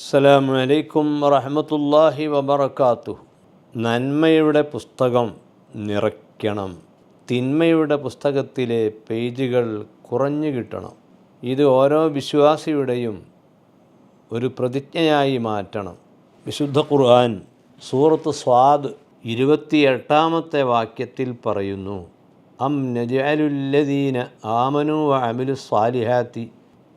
അസ്സലാമു അലൈക്കും വറഹ്മത്തുള്ളാഹി വബറകാതുഹു. നന്മയുടെ പുസ്തകം നിറയ്ക്കണം, തിന്മയുടെ പുസ്തകത്തിലെ പേജുകൾ കുറഞ്ഞു കിട്ടണം. ഇത് ഓരോ വിശ്വാസിയുടെയും ഒരു പ്രതിജ്ഞയായി മാറ്റണം. വിശുദ്ധ ഖുർആൻ സൂറത്ത് സ്വാദ് 28-ാമത്തെ വാക്യത്തിൽ പറയുന്നു, അം നജഅലുല്ലദീന ആമനു വഅമിലുസ്സാലിഹാത്തി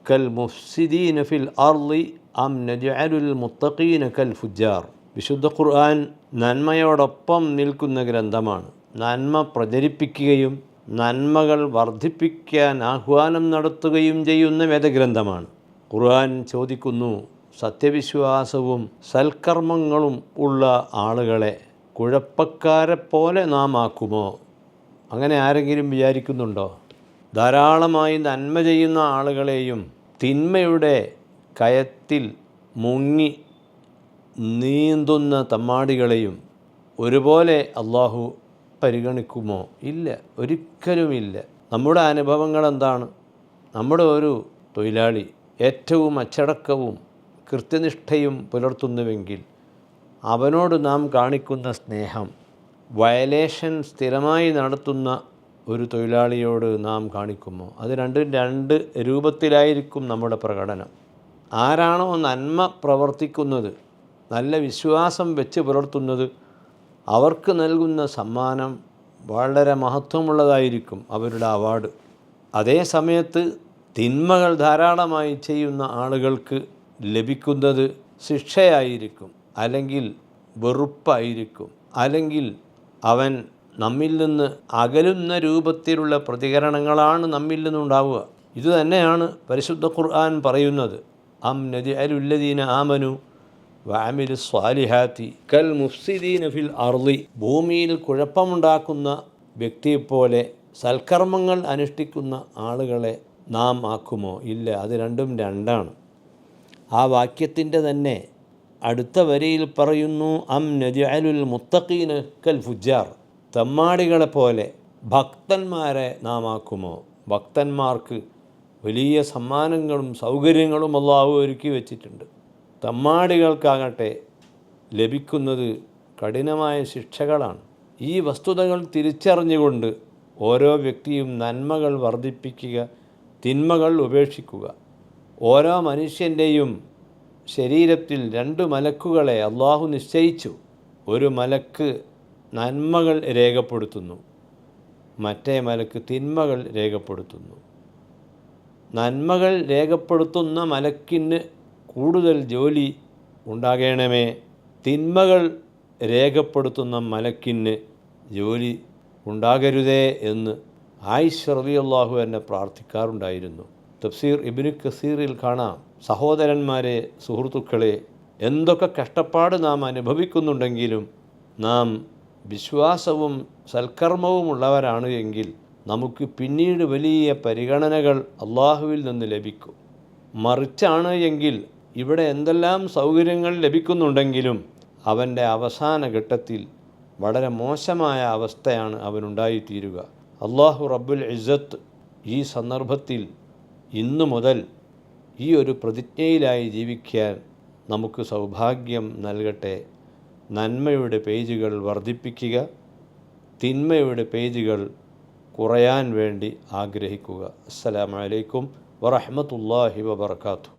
കൽ മുഫ്സിദീന ഫിൽ അർളി അം നജഅലുൽ മുത്തഖീന കൽ ഫുജ്ജാർ. വിശുദ്ധ ഖുർആൻ നന്മയോടൊപ്പം നിൽക്കുന്ന ഗ്രന്ഥമാണ്. നന്മ പ്രചരിപ്പിക്കുകയും നന്മകൾ വർദ്ധിപ്പിക്കാൻ ആഹ്വാനം നടത്തുകയും ചെയ്യുന്ന വേദഗ്രന്ഥമാണ്. ഖുർആൻ ചോദിക്കുന്നു, സത്യവിശ്വാസവും സൽക്കർമ്മങ്ങളും ഉള്ള ആളുകളെ കുഴപ്പക്കാരെ പോലെ നാം ആക്കുമോ? അങ്ങനെ ആരെങ്കിലും വിചാരിക്കുന്നുണ്ടോ? ധാരാളമായി നന്മ ചെയ്യുന്ന ആളുകളെയും തിന്മയുടെ കയത്തിൽ മുങ്ങി നീന്തുന്ന തമ്മാടികളെയും ഒരുപോലെ അള്ളാഹു പരിഗണിക്കുമോ? ഇല്ല, ഒരിക്കലുമില്ല. നമ്മുടെ അനുഭവങ്ങൾ എന്താണ്? നമ്മുടെ ഒരു തൊഴിലാളി ഏറ്റവും അച്ചടക്കവും കൃത്യനിഷ്ഠയും പുലർത്തുന്നുവെങ്കിൽ അവനോട് നാം കാണിക്കുന്ന സ്നേഹം വയലേഷൻ സ്ഥിരമായി നടത്തുന്ന ഒരു തൊഴിലാളിയോട് നാം കാണിക്കുമോ? അത് രണ്ട് രൂപത്തിലായിരിക്കും നമ്മുടെ പ്രകടനം. ആരാണോ നന്മ പ്രവർത്തിക്കുന്നത്, നല്ല വിശ്വാസം വെച്ച് പുലർത്തുന്നത്, അവർക്ക് നൽകുന്ന സമ്മാനം വളരെ മഹത്വമുള്ളതായിരിക്കും, അവരുടെ അവാർഡ്. അതേ സമയത്ത് തിന്മകൾ ധാരാളമായി ചെയ്യുന്ന ആളുകൾക്ക് ലഭിക്കുന്നത് ശിക്ഷയായിരിക്കും, അല്ലെങ്കിൽ വെറുപ്പായിരിക്കും, അല്ലെങ്കിൽ അവൻ നമ്മിൽ നിന്ന് അകലുന്ന രൂപത്തിലുള്ള പ്രതികരണങ്ങളാണ് നമ്മിൽ നിന്നുണ്ടാവുക. ഇതുതന്നെയാണ് പരിശുദ്ധ ഖുർആൻ പറയുന്നത്, അം നജഅലുല്ലദീന ആമനു വഅമിലുസ്സാലിഹാത്തി കൽ മുഫ്സിദീന ഫിൽ അർളി. ഭൂമിയിൽ കുഴപ്പമുണ്ടാക്കുന്ന വ്യക്തിയെപ്പോലെ സൽക്കർമ്മങ്ങൾ അനുഷ്ഠിക്കുന്ന ആളുകളെ നാം ആക്കുമോ? ഇല്ല, അത് രണ്ടാണ്. ആ വാക്യത്തിൻ്റെ തന്നെ അടുത്ത വരിയിൽ പറയുന്നു, അം നജഅലുൽ മുത്തഖീന കൽ ഫുജ്ജാർ. തമ്മാടികളെപ്പോലെ ഭക്തന്മാരെ നാം ആക്കുമോ? ഭക്തന്മാർക്ക് വലിയ സമ്മാനങ്ങളും സൗകര്യങ്ങളും അല്ലാഹു ഒരുക്കി വച്ചിട്ടുണ്ട്. തമ്മാടികൾക്കാകട്ടെ ലഭിക്കുന്നത് കഠിനമായ ശിക്ഷകളാണ്. ഈ വസ്തുതകൾ തിരിച്ചറിഞ്ഞുകൊണ്ട് ഓരോ വ്യക്തിയും നന്മകൾ വർദ്ധിപ്പിക്കുക, തിന്മകൾ ഉപേക്ഷിക്കുക. ഓരോ മനുഷ്യൻ്റെയും ശരീരത്തിൽ 2 മലക്കുകളെ അല്ലാഹു നിശ്ചയിച്ചു. ഒരു മലക്ക് നന്മകൾ രേഖപ്പെടുത്തുന്നു, മറ്റേ മലക്ക് തിന്മകൾ രേഖപ്പെടുത്തുന്നു. നന്മകൾ രേഖപ്പെടുത്തുന്ന മലക്കിന് കൂടുതൽ ജോലി ഉണ്ടാകണമേ, തിന്മകൾ രേഖപ്പെടുത്തുന്ന മലക്കിന് ജോലി ഉണ്ടാകരുതേ എന്ന് ആയിഷ റളിയല്ലാഹു അൻഹ പ്രാർത്ഥിക്കാറുണ്ടായിരുന്നു. തഫ്സീർ ഇബ്നു കസീറിൽ കാണാം, സഹോദരന്മാരെ, സുഹൃത്തുക്കളെ, എന്തൊക്കെ കഷ്ടപ്പാട് നാം അനുഭവിക്കുന്നുണ്ടെങ്കിലും നാം വിശ്വാസവും സൽക്കർമ്മവും ഉള്ളവരാണ് എങ്കിൽ നമുക്ക് പിന്നീട് വലിയ പരിഗണനകൾ അള്ളാഹുവിൽ നിന്ന് ലഭിക്കും. മറിച്ചാണ് എങ്കിൽ ഇവിടെ എന്തെല്ലാം സൗകര്യങ്ങൾ ലഭിക്കുന്നുണ്ടെങ്കിലും അവൻ്റെ അവസാന ഘട്ടത്തിൽ വളരെ മോശമായ അവസ്ഥയാണ് അവനുണ്ടായിത്തീരുക. അള്ളാഹു റബ്ബുൽ ഇസ്സത്ത് ഈ സന്ദർഭത്തിൽ ഇന്നു മുതൽ ഈ ഒരു പ്രതിജ്ഞയിലായി ജീവിക്കാൻ നമുക്ക് സൗഭാഗ്യം നൽകട്ടെ. നന്മയുടെ പേജുകൾ വർദ്ധിപ്പിക്കുക, തിന്മയുടെ പേജുകൾ കുറയാൻ വേണ്ടി ആഗ്രഹിക്കുക. അസ്സലാമു അലൈക്കും വറഹ്മത്തുള്ളാഹി വബറകാതുഹു.